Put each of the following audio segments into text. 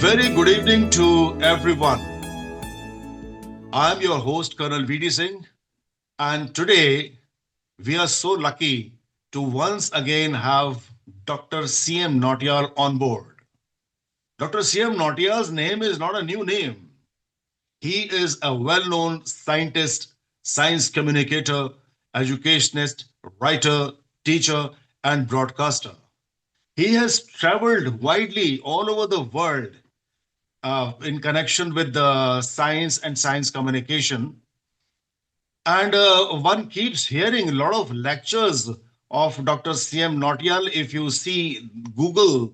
Very good evening to everyone. I'm your host, Colonel VD Singh, and today we are so lucky to once again have Dr. CM Nautiyal on board. Dr. CM Nautiyal's name is not a new name. He is a well known scientist, science communicator, educationist, writer, teacher, and broadcaster. He has traveled widely all over the world in connection with the science and science communication. And one keeps hearing a lot of lectures of Dr. CM Nautiyal. If you see Google,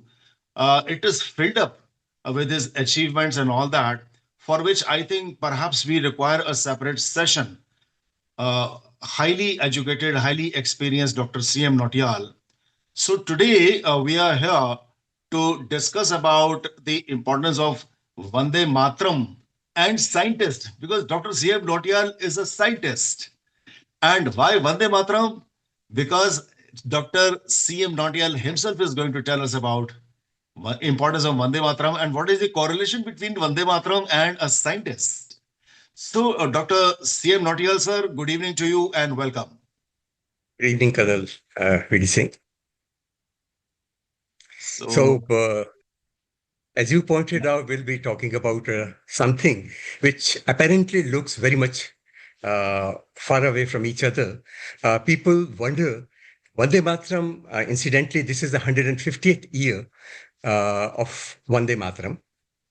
it is filled up with his achievements and all that, for which I think perhaps we require a separate session. Highly educated, highly experienced Dr. CM Nautiyal. So today we are here to discuss about the importance of Vande Mataram and scientist, because Dr. C.M. Nautiyal is a scientist. And why Vande Mataram? Because Dr. C.M. Nautiyal himself is going to tell us about importance of Vande Mataram and what is the correlation between Vande Mataram and a scientist. So, Dr. C.M. Nautiyal, sir, good evening to you and welcome. Good evening, Colonel VD Singh. As you pointed out, we'll be talking about something which apparently looks very much far away from each other. People wonder, Vande Mataram, incidentally, this is the 150th year of Vande Mataram.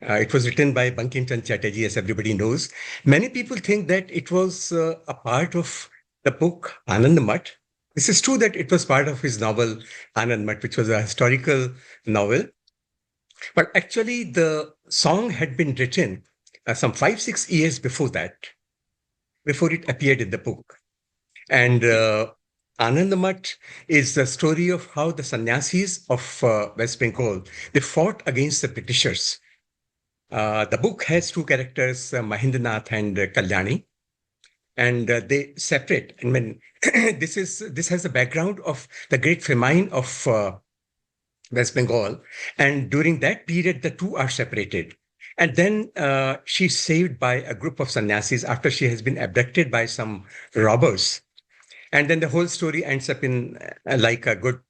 It was written by Bankim Chand Chatterjee, as everybody knows. Many people think that it was a part of the book Anand Math. This is true that it was part of his novel Anand Math, which was a historical novel. But actually, the song had been written some 5-6 years before that, before it appeared in the book. And Anand Math is the story of how the sannyasis of West Bengal, they fought against the Britishers. The book has two characters, Mahendranath and Kalyani, and they separate. I mean, this has the background of the Great Famine of West Bengal. And during that period, the two are separated. And then she's saved by a group of sannyasis after she has been abducted by some robbers. And then the whole story ends up in like a good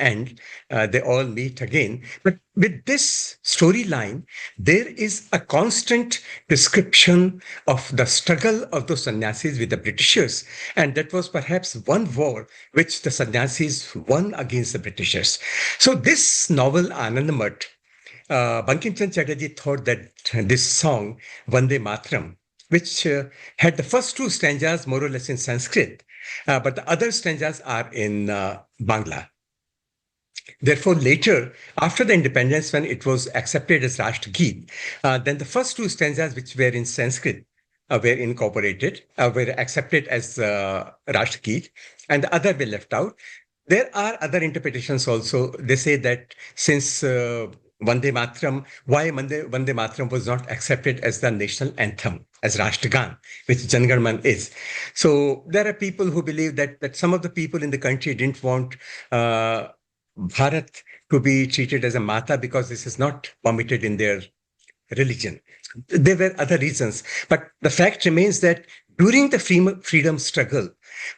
end. They all meet again. But with this storyline, there is a constant description of the struggle of those sannyasis with the Britishers. And that was perhaps one war which the sannyasis won against the Britishers. So this novel, Anand Math, Bankim Chand Chatterjee thought that this song, Vande Mataram, which had the first two stanzas more or less in Sanskrit, but the other stanzas are in Bangla. Therefore, later, after the independence, when it was accepted as Rashtrageet, then the first two stanzas, which were in Sanskrit, were incorporated, were accepted as Rashtrageet, and the other were left out. There are other interpretations also. They say that since Vande Mataram, why Vande Mataram was not accepted as the national anthem, as Rashtragan, which Jan Gan Man is. So there are people who believe that some of the people in the country didn't want Bharat to be treated as a Mata because this is not permitted in their religion. There were other reasons. But the fact remains that during the freedom struggle,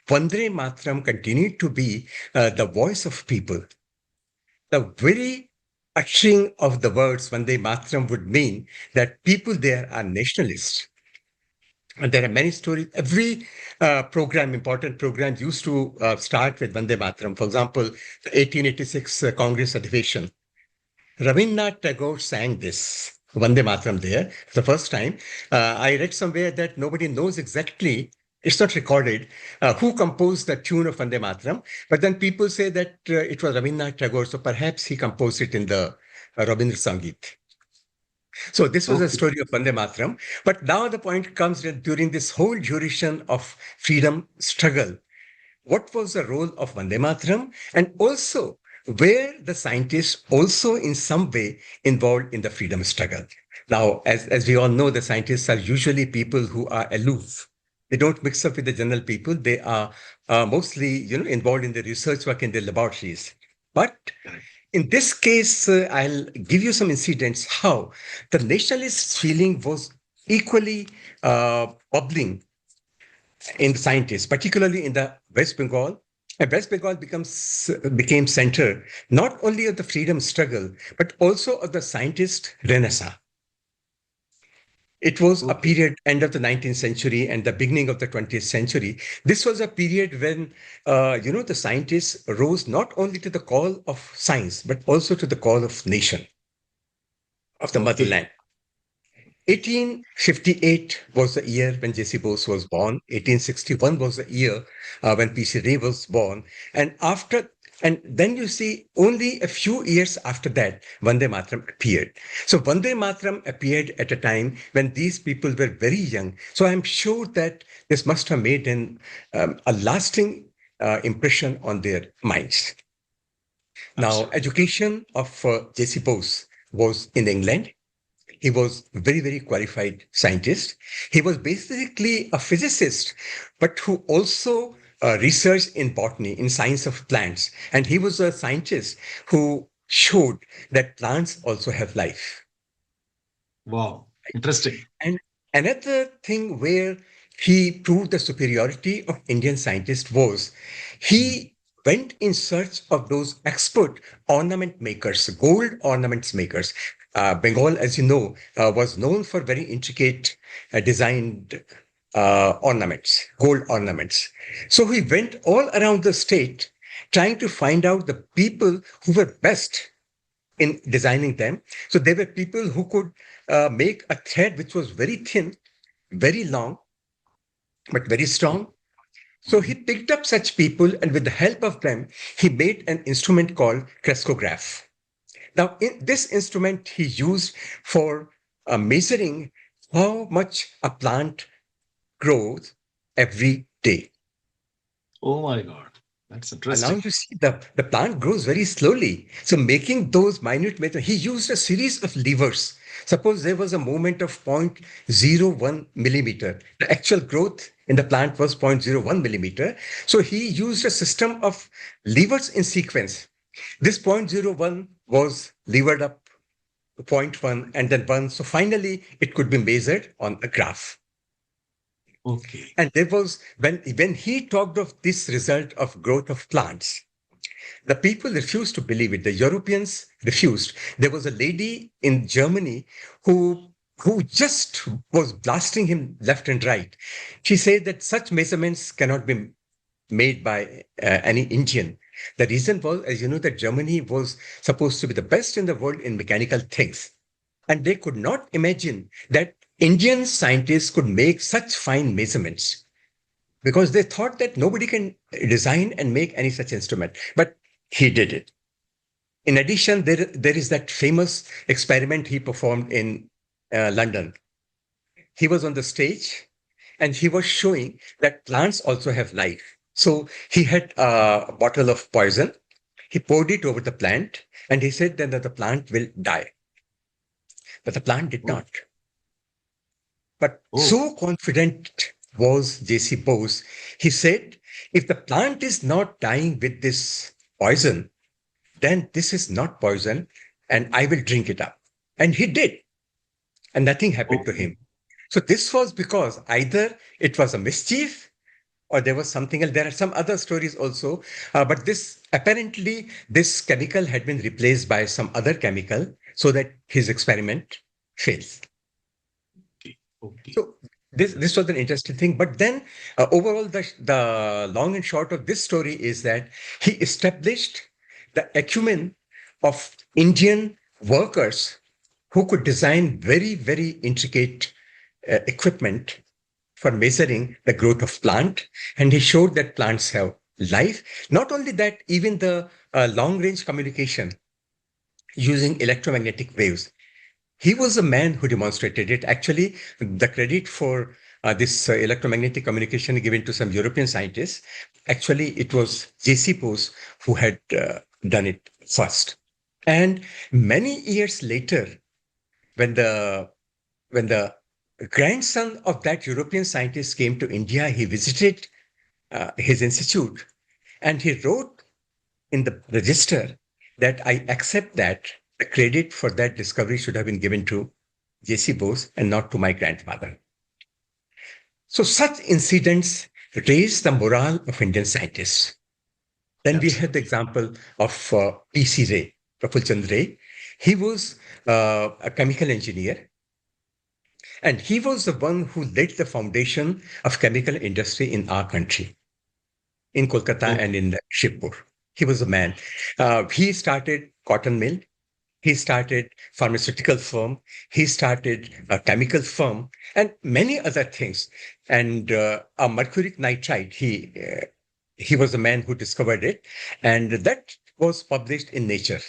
Vande Mataram continued to be the voice of people. The very uttering of the words Vande Mataram would mean that people there are nationalists. And there are many stories. Every important program used to start with Vande Mataram. For example, the 1886 Congress Adhivesan. Rabindranath Tagore sang this Vande Mataram there for the first time. I read somewhere that nobody knows exactly, it's not recorded, who composed the tune of Vande Mataram. But then people say that it was Rabindranath Tagore, so perhaps he composed it in the Rabindra Sangeet. So this was a story of Vande Mataram. But now the point comes that during this whole duration of freedom struggle, what was the role of Vande Mataram? And also, were the scientists also in some way involved in the freedom struggle? Now, as we all know, the scientists are usually people who are aloof. They don't mix up with the general people. They are mostly, involved in the research work in the laboratories. But Correct. in this case, I'll give you some incidents how the nationalist feeling was equally bubbling in the scientists, particularly in the West Bengal. And West Bengal became center not only of the freedom struggle, but also of the scientist renaissance. It was a Okay. period, end of the 19th century and the beginning of the 20th century. This was a period when, the scientists rose not only to the call of science, but also to the call of nation, of the Okay. motherland. 1858 was the year when J.C. Bose was born. 1861 was the year when P.C. Ray was born. And and then you see only a few years after that, Vande Mataram appeared. So Vande Mataram appeared at a time when these people were very young. So I'm sure that this must have made a lasting impression on their minds. Now, Absolutely. education of J.C. Bose was in England. He was very, very qualified scientist. He was basically a physicist, but who also researched in botany, in science of plants. And he was a scientist who showed that plants also have life. Wow. Interesting. And another thing where he proved the superiority of Indian scientists was he went in search of those expert ornament makers, gold ornaments makers. Bengal, as you know, was known for very intricate designed ornaments, gold ornaments. So he went all around the state trying to find out the people who were best in designing them. So there were people who could make a thread which was very thin, very long, but very strong. So he Mhm. picked up such people, and with the help of them, he made an instrument called crescograph. Now, in this instrument he used for measuring how much a plant grows every day. Oh my God. That's And now interesting. you see the plant grows very slowly. So making those minute methods, he used a series of levers. Suppose there was a movement of 0.01 millimeter. The actual growth in the plant was 0.01 millimeter. So he used a system of levers in sequence. This 0.01 was levered up to zero point 0.1 and then 1. So finally, it could be measured on a graph. Okay. And there was, when he talked of this result of growth of plants, the people refused to believe it. The Europeans refused. There was a lady in Germany who just was blasting him left and right. She said that such measurements cannot be made by any Indian. The reason was, as you know, that Germany was supposed to be the best in the world in mechanical things. And they could not imagine that Indian scientists could make such fine measurements because they thought that nobody can design and make any such instrument. But he did it. In addition, there is that famous experiment he performed in London. He was on the stage and he was showing that plants also have life. So he had a bottle of poison. He poured it over the plant and he said then that the plant will die. But the plant did Oh. not. But Oh. so confident was J.C. Bose, he said, if the plant is not dying with this poison, then this is not poison and I will drink it up. And he did. And nothing happened to Okay. him. So this was because either it was a mischief or there was something else. There are some other stories also, but this apparently this chemical had been replaced by some other chemical so that his experiment fails. Okay. Okay. So this was an interesting thing. But then overall, the long and short of this story is that he established the acumen of Indian workers who could design very, very intricate equipment for measuring the growth of plant. And he showed that plants have life. Not only that, even the long range communication using electromagnetic waves. He was the man who demonstrated it. Actually, the credit for this electromagnetic communication given to some European scientists. Actually, it was J.C. Bose who had done it first. And many years later, when the grandson of that European scientist came to India, he visited his institute and he wrote in the register that I accept that the credit for that discovery should have been given to J.C. Bose and not to my grandfather. So such incidents raise the morale of Indian scientists. Then we had the Absolutely. example of P.C. Ray, Praful Chand Ray. He was a chemical engineer, and he was the one who laid the foundation of chemical industry in our country, in Kolkata Okay. and in Shibpur. He was a man. He started cotton mill. He started pharmaceutical firm. He started a chemical firm and many other things. And a mercuric nitride, he was the man who discovered it. And that was published in Nature,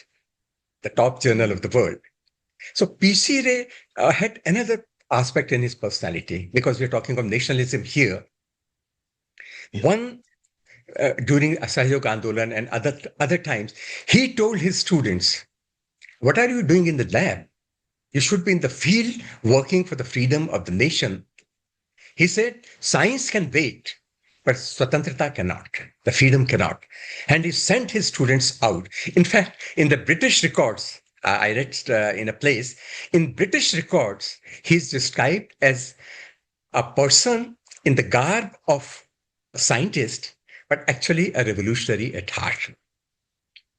the top journal of the world. So P.C. Ray had another aspect in his personality, because we're talking of nationalism here. Yeah. One, during Asahयोग Andolan and other times, he told his students, what are you doing in the lab? You should be in the field working for the freedom of the nation. He said, science can wait, but Swatantrata cannot. The freedom cannot. And he sent his students out. In fact, in the British records, I read in a place, in British records, he's described as a person in the garb of a scientist, but actually a revolutionary at heart.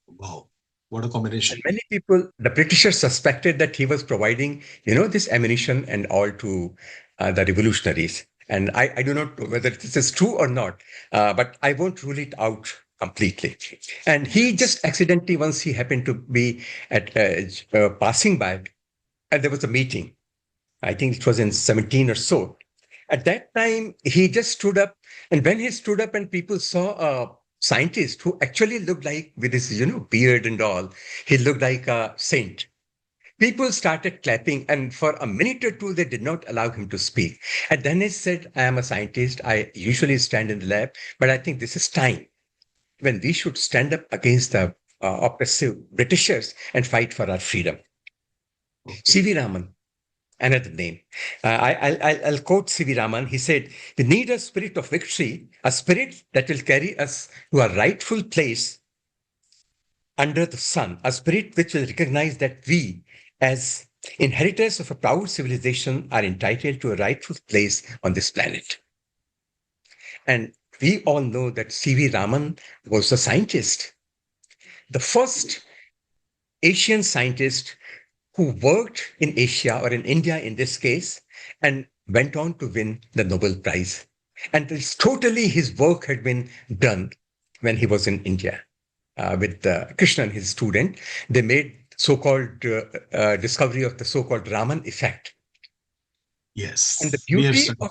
Wow. What a And combination. many people, the Britishers suspected that he was providing, this ammunition and all to the revolutionaries. And I do not know whether this is true or not, but I won't rule it out completely. And he Yes. just accidentally, once he happened to be at passing by, and there was a meeting. I think it was in 17 or so. At that time, he just stood up. And when he stood up and people saw a scientist who actually looked like, with his, beard and all, he looked like a saint. People started clapping, and for a minute or two, they did not allow him to speak. And then he said, I am a scientist. I usually stand in the lab, but I think this is time when we should stand up against the oppressive Britishers and fight for our freedom. Okay. C.V. Raman, another name. I'll quote C.V. Raman. He said, we need a spirit of victory, a spirit that will carry us to our rightful place under the sun, a spirit which will recognize that we, as inheritors of a proud civilization, are entitled to a rightful place on this planet. And we all know that C.V. Raman was a scientist, the first Asian scientist who worked in Asia, or in India in this case, and went on to win the Nobel Prize. And it's totally his work had been done when he was in India with Krishnan, his student. They made so-called discovery of the so-called Raman effect. And the Yes. We have beauty studied. of,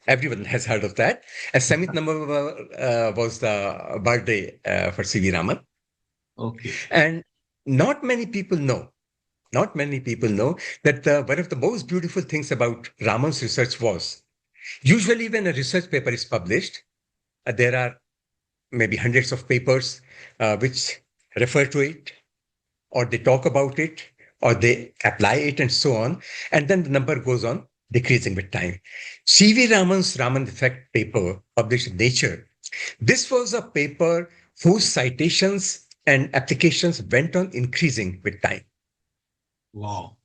everyone has heard of that. As 7th November was the birthday for C.V. Raman. Okay. And not many people know not many people know that one of the most beautiful things about Raman's research was, usually when a research paper is published, there are maybe hundreds of papers which refer to it, or they talk about it, or they apply it, and so on. And then the number goes on decreasing with time. C.V. Raman's Raman Effect paper, published in Nature, this was a paper whose citations and applications went on increasing with time. Wow.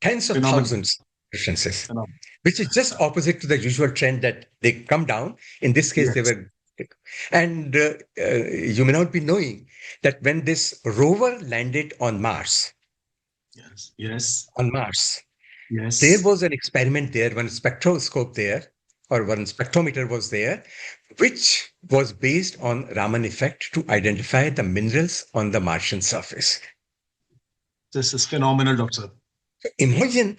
Tens of Phenomenal. thousands of references, Phenomenal. which is just opposite to the usual trend that they come down. In this case, they Yes. were. And you may not be knowing that when this rover landed Yes. Yes. on Mars, there Yes. was an experiment there, one spectroscope there, or one spectrometer was there, which was based on Raman effect to identify the minerals on the Martian surface. This is phenomenal, doctor. Imagine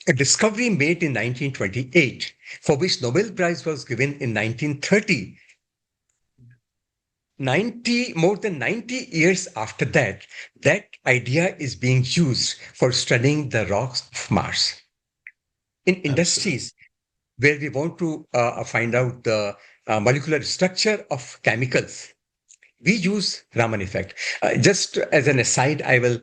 a discovery made in 1928, for which Nobel Prize was given in 1930. More than 90 years after that, that idea is being used for studying the rocks of Mars. In Absolutely. industries where we want to find out the molecular structure of chemicals, we use Raman effect. Just as an aside, I will,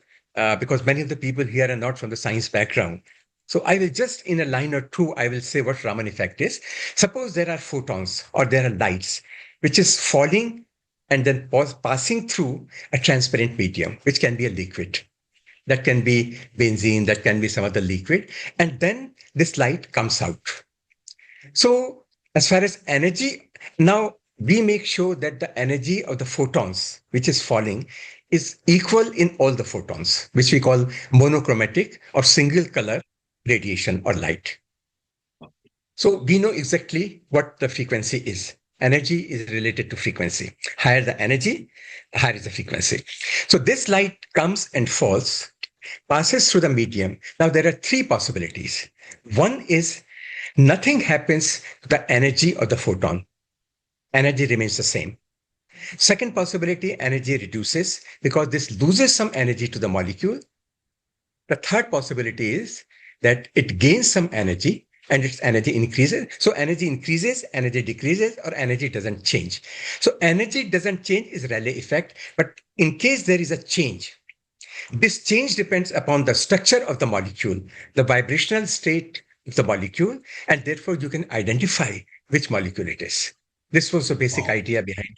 because many of the people here are not from the science background. So I will just, in a line or two, I will say what Raman effect is. Suppose there are photons or there are lights, which is falling and then passing through a transparent medium, which can be a liquid. That can be benzene, that can be some other liquid. And then this light comes out. So as far as energy, now we make sure that the energy of the photons, which is falling, is equal in all the photons, which we call monochromatic or single color radiation or light. So we know exactly what the frequency is. Energy is related to frequency. Higher the energy, higher is the frequency. So this light comes and falls, passes through the medium. Now there are three possibilities. One is nothing happens to the energy of the photon. Energy remains the same. Second possibility, energy reduces because this loses some energy to the molecule. The third possibility is that it gains some energy and its energy increases. So energy increases, energy decreases, or energy doesn't change. So energy doesn't change is Rayleigh effect. But in case there is a change, this change depends upon the structure of the molecule, the vibrational state of the molecule, and therefore you can identify which molecule it is. This was the basic Wow. idea behind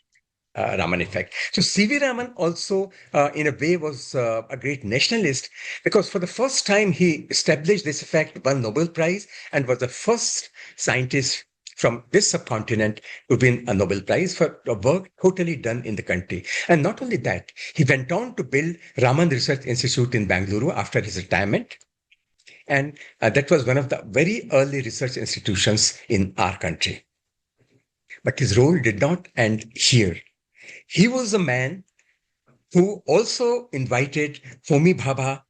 Raman effect. So C.V. Raman also, in a way, was a great nationalist because for the first time he established this effect, won Nobel Prize, and was the first scientist from this subcontinent to win a Nobel Prize for a work totally done in the country. And not only that, he went on to build Raman Research Institute in Bangalore after his retirement. And that was one of the very early research institutions in our country. But his role did not end here. He was a man who also invited Homi Bhabha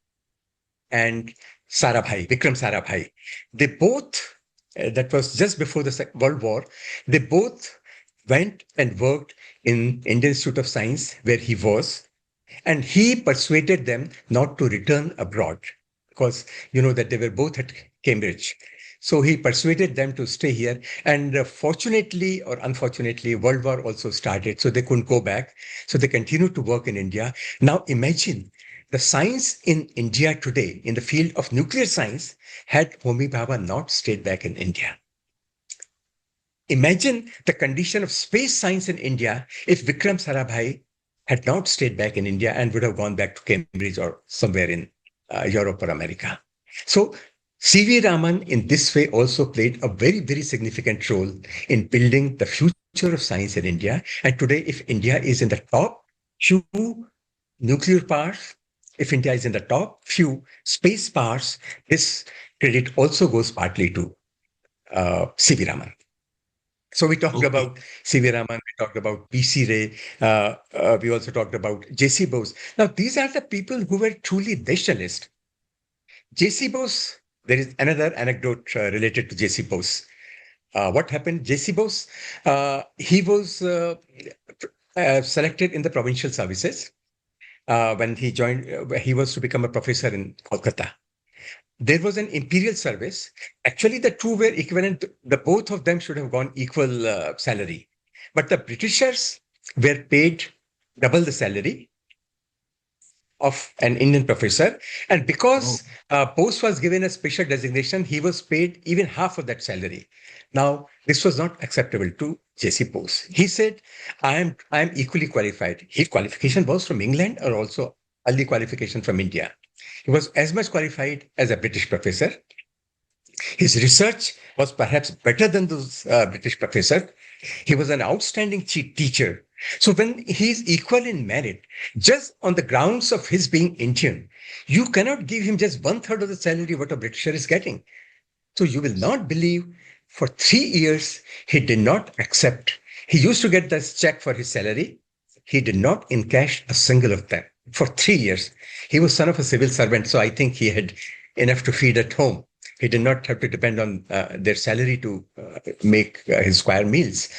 and Sarabhai, Vikram Sarabhai. They both, that was just before the World War, they both went and worked in Indian Institute of Science where he was. And he persuaded them not to return abroad because you know that they were both at Cambridge. So he persuaded them to stay here. And fortunately or unfortunately, World War also started, so they couldn't go back. So they continued to work in India. Now imagine the science in India today, in the field of nuclear science, had Homi Bhabha not stayed back in India. Imagine the condition of space science in India if Vikram Sarabhai had not stayed back in India and would have gone back to Cambridge or somewhere in Europe or America. So C.V. Raman in this way also played a very, very significant role in building the future of science in India. And today, if India is in the top few nuclear powers, if India is in the top few space powers, this credit also goes partly to C.V. Raman. So we talked Okay. about C.V. Raman, we talked about P.C. Ray, we also talked about J.C. Bose. Now, these are the people who were truly nationalists. J.C. Bose, there is another anecdote related to J.C. Bose. What happened? J.C. Bose, he was selected in the provincial services when he joined, he was to become a professor in Kolkata. There was an imperial service. Actually, the two were equivalent. The both of them should have gone equal salary. But the Britishers were paid double the salary of an Indian professor. And Oh, because Bose was given a special designation, he was paid even half of that salary. Now, this was not acceptable to J.C. Bose. He said, I am equally qualified. His qualification was from England or also early qualification from India. He was as much qualified as a British professor. His research was perhaps better than those British professors. He was an outstanding teacher. So when he is equal in merit, just on the grounds of his being Indian, you cannot give him just one third of the salary what a Britisher is getting. So you will not believe for 3 years, he did not accept. He used to get this check for his salary. He did not encash a single of them for 3 years. He was son of a civil servant, so I think he had enough to feed at home. He did not have to depend on their salary to make his square meals.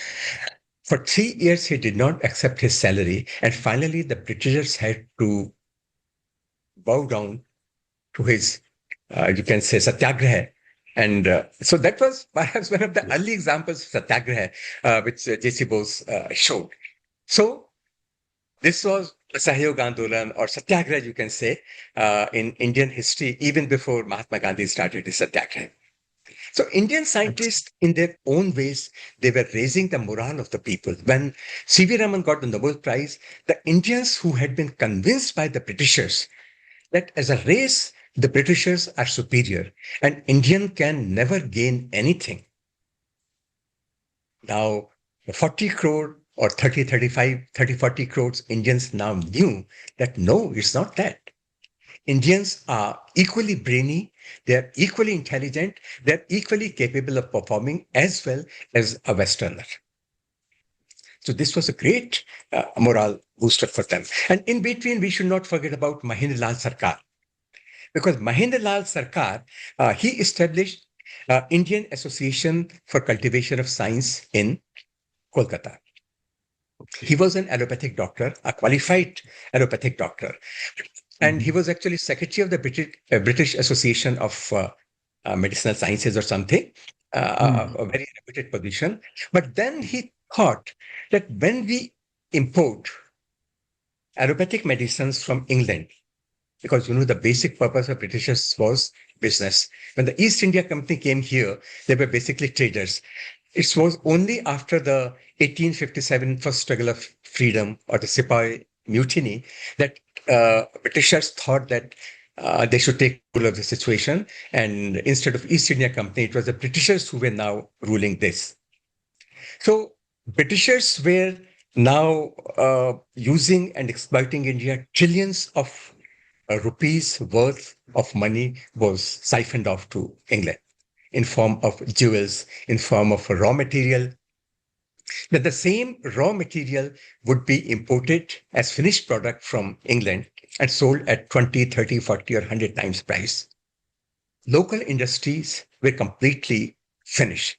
For 3 years, he did not accept his salary. And finally, the Britishers had to bow down to his, you can say, satyagraha. And so that was perhaps one of the yeah. early examples of satyagraha, which J.C. Bose showed. So this was Sahyog Andolan or Satyagraha, you can say, in Indian history, even before Mahatma Gandhi started his Satyagraha. So Indian scientists, in their own ways, they were raising the morale of the people. When C.V. Raman got the Nobel Prize, the Indians who had been convinced by the Britishers that as a race, the Britishers are superior and Indian can never gain anything. Now, 40 crore or 30, 35, 30, 40 crores Indians now knew that no, it's not that. Indians are equally brainy, they're equally intelligent, they're equally capable of performing as well as a Westerner. So this was a great morale booster for them. And in between, we should not forget about Mahendra Lal Sarkar. Because Mahendra Lal Sarkar, he established Indian Association for Cultivation of Science in Kolkata. Okay. He was an allopathic doctor, a qualified allopathic doctor. And he was actually secretary of the British Association of Medicinal Sciences or something, a very reputed position. But then he thought that when we import allopathic medicines from England, because, the basic purpose of Britishers was business. When the East India Company came here, they were basically traders. It was only after the 1857 first struggle of freedom or the Sepoy Mutiny that Britishers thought that they should take control of the situation. And instead of East India Company, it was the Britishers who were now ruling this. So Britishers were now using and exploiting India. Trillions of rupees worth of money was siphoned off to England in form of jewels, in form of raw material. That the same raw material would be imported as finished product from England and sold at 20, 30, 40 or 100 times price. Local industries were completely finished.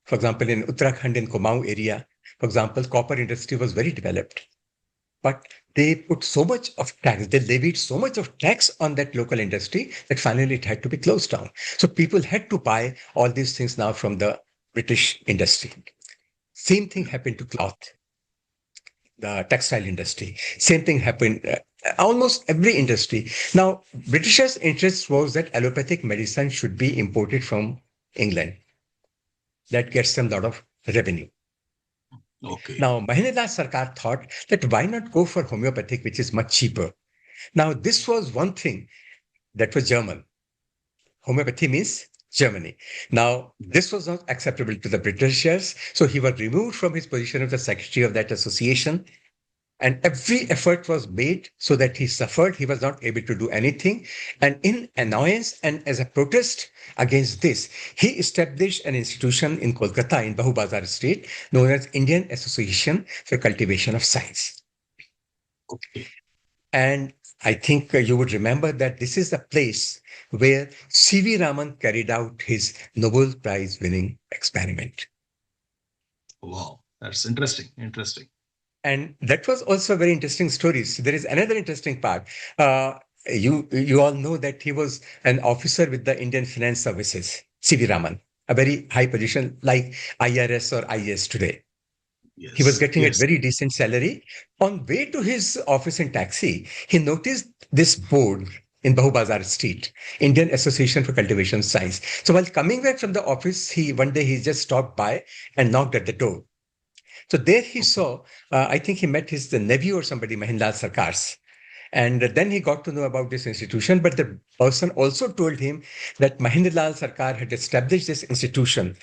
For example, in Uttarakhand, in Kumaon area, for example, copper industry was very developed. But they put so much of tax, they levied so much of tax on that local industry that finally it had to be closed down. So people had to buy all these things now from the British industry. Same thing happened to cloth, the textile industry. Same thing happened almost every industry. Now, Britishers' interest was that allopathic medicine should be imported from England. That gets them a lot of revenue. Okay. Now, Mahendra Lal Sarkar thought that why not go for homeopathic, which is much cheaper. Now, this was one thing that was German. Homeopathy means Germany. Now, this was not acceptable to the Britishers, so he was removed from his position of the secretary of that association. And every effort was made so that he suffered. He was not able to do anything. And in annoyance and as a protest against this, he established an institution in Kolkata in Bahu Bazar Street known as Indian Association for Cultivation of Science. Okay. And I think you would remember that this is the place where C.V. Raman carried out his Nobel Prize winning experiment. Wow. That's interesting. Interesting. And that was also a very interesting story. So there is another interesting part. You all know that he was an officer with the Indian Finance Services, C.V. Raman, a very high position like IRS or IS today. Yes. He was getting Yes. a very decent salary. On way to his office in taxi, he noticed this board in Bahu Bazar Street, Indian Association for Cultivation Science. So while coming back from the office, one day he just stopped by and knocked at the door. So there he saw, I think he met the nephew or somebody, Mahendra Lal Sarkar's. And then he got to know about this institution. But the person also told him that Mahendra Lal Sarkar had established this institution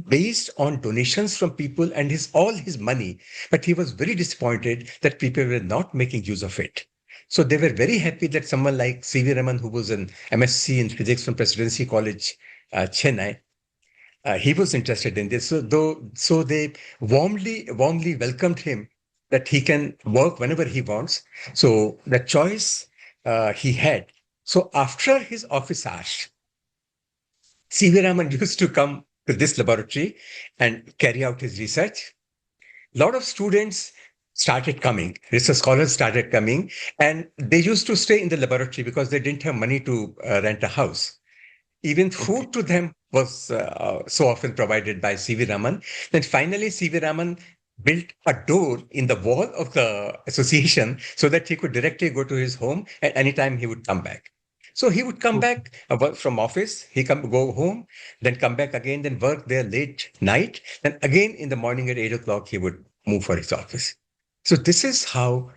based on donations from people and all his money. But he was very disappointed that people were not making use of it. So they were very happy that someone like C.V. Raman, who was an MSc in physics from Presidency College, Chennai, he was interested in this. So they warmly welcomed him that he can work whenever he wants. So the choice he had. So after his office hours, C.V. Raman used to come to this laboratory and carry out his research. A lot of students started coming, research scholars started coming, and they used to stay in the laboratory because they didn't have money to rent a house. Even food to them was so often provided by C.V. Raman. Then finally, C.V. Raman built a door in the wall of the association so that he could directly go to his home at any time he would come back. So he would come Okay. back work from office, go home, then come back again, then work there late night, then again in the morning at 8 o'clock he would move for his office. So this is how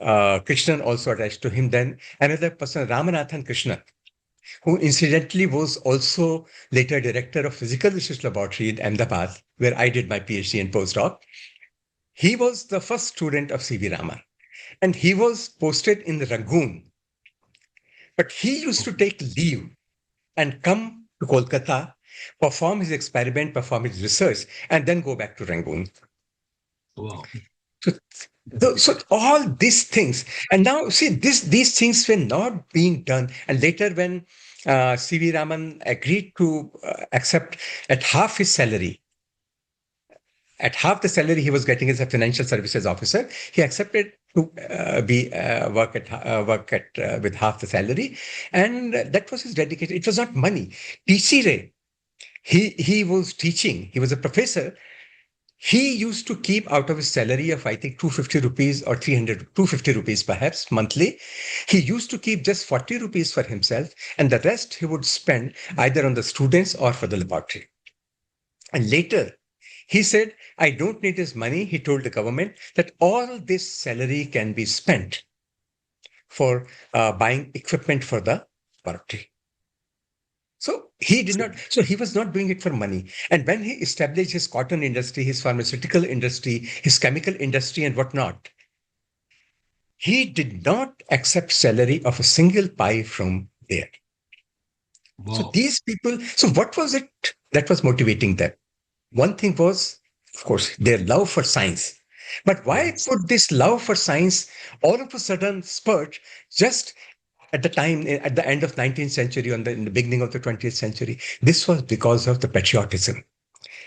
Krishnan also attached to him. Then another person, Ramanathan Krishnan, who incidentally was also later director of Physical Research Laboratory in Ahmedabad, where I did my PhD and postdoc. He was the first student of C.V. Raman, and he was posted in Rangoon. But he used to take leave and come to Kolkata, perform his experiment, perform his research, and then go back to Rangoon. Wow. So, so all these things, and now see, these things were not being done. And later, when C.V. Raman agreed to accept at half his salary, at half the salary he was getting as a financial services officer, he accepted to be work at with half the salary, and that was his dedication. It was not money. T.C. Ray, he was teaching. He was a professor. He used to keep out of his salary of, I think, 250 rupees or 250 rupees perhaps monthly. He used to keep just 40 rupees for himself, and the rest he would spend either on the students or for the laboratory. And later, he said, I don't need his money. He told the government that all this salary can be spent for buying equipment for the laboratory. So he did not, so he was not doing it for money. And when he established his cotton industry, his pharmaceutical industry, his chemical industry, and whatnot, he did not accept salary of a single pie from there. So Wow. these people, so what was it that was motivating them? One thing was, of course, their love for science. But why Yes. could this love for science all of a sudden spurt just at the time, at the end of 19th century, in the beginning of the 20th century? This was because of the patriotism,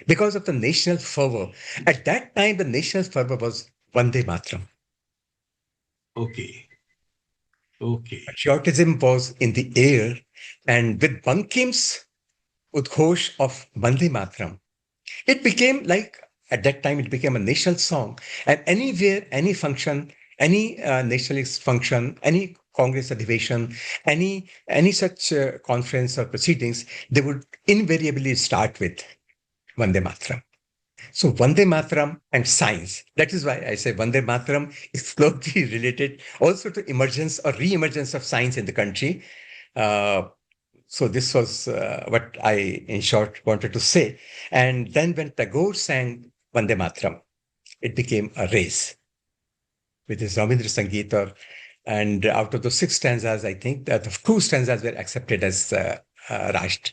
because of the national fervor. At that time, the national fervor was Vande Mataram. Okay. Okay. Patriotism was in the air, and with Bankim's Udghosh of Vande Mataram, it became like, at that time, it became a national song. And anywhere, any function, any nationalist function, any Congress adivation, any such conference or proceedings, they would invariably start with Vande Mataram. So Vande Mataram and science. That is why I say Vande Mataram is closely related also to emergence or re-emergence of science in the country. Uh, so this was what I, in short, wanted to say. And then when Tagore sang Vande Mataram, it became a race with his Rabindra Sangeet. And out of the six stanzas, I think that the two stanzas were accepted as Rashtra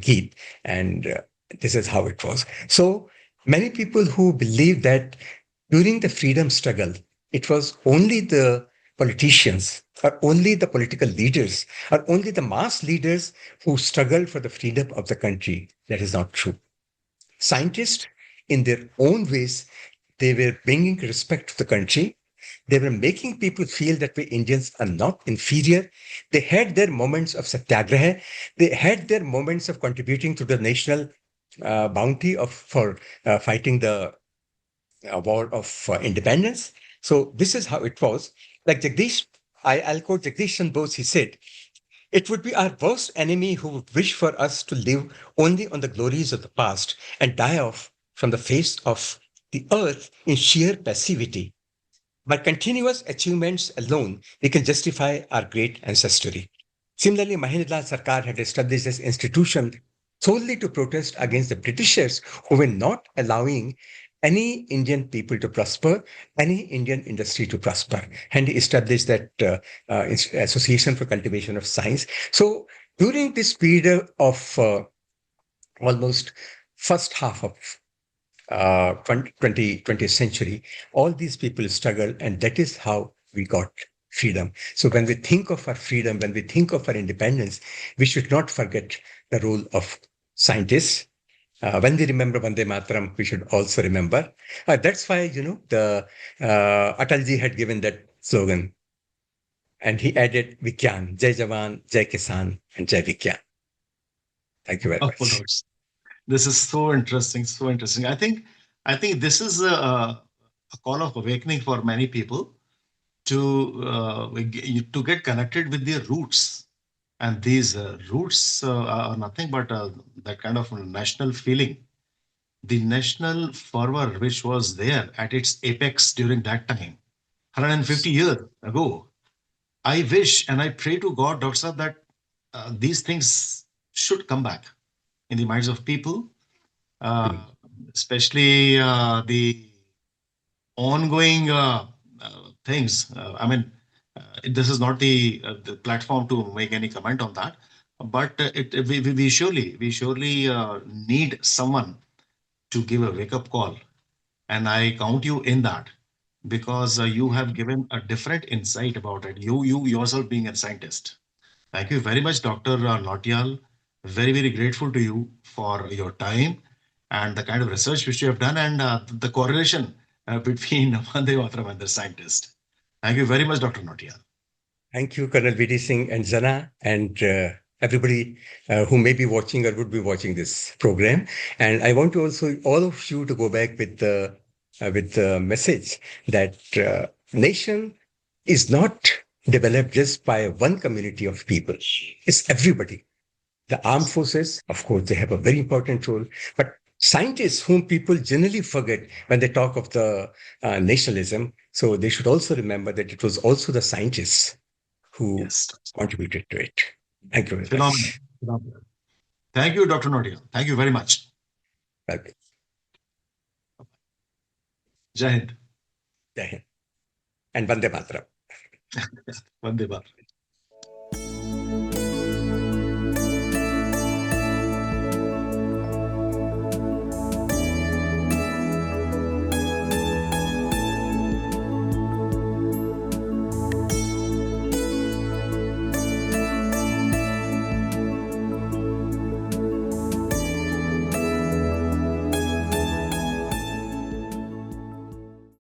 Geet. And this is how it was. So many people who believe that during the freedom struggle, it was only the politicians or only the political leaders or only the mass leaders who struggled for the freedom of the country. That is not true. Scientists, in their own ways, they were bringing respect to the country. They were making people feel that we Indians are not inferior. They had their moments of satyagraha. They had their moments of contributing to the national bounty for fighting the war of independence. So this is how it was. Like Jagdish, I'll quote Jagdish Chandra Bose. He said, "It would be our worst enemy who would wish for us to live only on the glories of the past and die off from the face of the earth in sheer passivity. By continuous achievements alone, we can justify our great ancestry." Similarly, Mahendralal Sarkar had established this institution solely to protest against the Britishers who were not allowing any Indian people to prosper, any Indian industry to prosper. And he established that Association for Cultivation of Science. So during this period of almost first half of 20th century, all these people struggled, and that is how we got freedom. So when we think of our freedom, when we think of our independence, we should not forget the role of scientists. When we remember Vande Mataram, we should also remember. That's why, the Atalji had given that slogan, and he added Vigyan, Jai Jawan, Jai Kisan, and Jai Vigyan. Thank you very Of much. course. This is so interesting. So interesting. I think this is a call of awakening for many people to to get connected with their roots. And these roots are nothing but that kind of national feeling, the national fervor which was there at its apex during that time, 150 years ago. I wish and I pray to God, Dr. Saab, that these things should come back in the minds of people, uh, Mm. especially the ongoing things. This is not the platform to make any comment on that, but we surely need someone to give a wake up call, and I count you in that because you have given a different insight about it. You yourself being a scientist. Thank you very much, Dr. Nautiyal. Very grateful to you for your time and the kind of research which you have done and the correlation between Vande Mataram and the scientist. Thank you very much, Dr. Nautiyal. Thank you, Colonel VD Singh and Zana, and everybody who may be watching or would be watching this program. And I want to also all of you to go back with the message that nation is not developed just by one community of people. It's everybody. The armed forces, of course, they have a very important role, but scientists whom people generally forget when they talk of the nationalism. So they should also remember that it was also the scientists who Yes. contributed to it. Thank you very Phenomenal. much. Phenomenal. Thank you, Dr. Nautiyal. Thank you very much. Welcome. Jai Hind. Jai Hind. And Vande Mataram. Vande Mataram.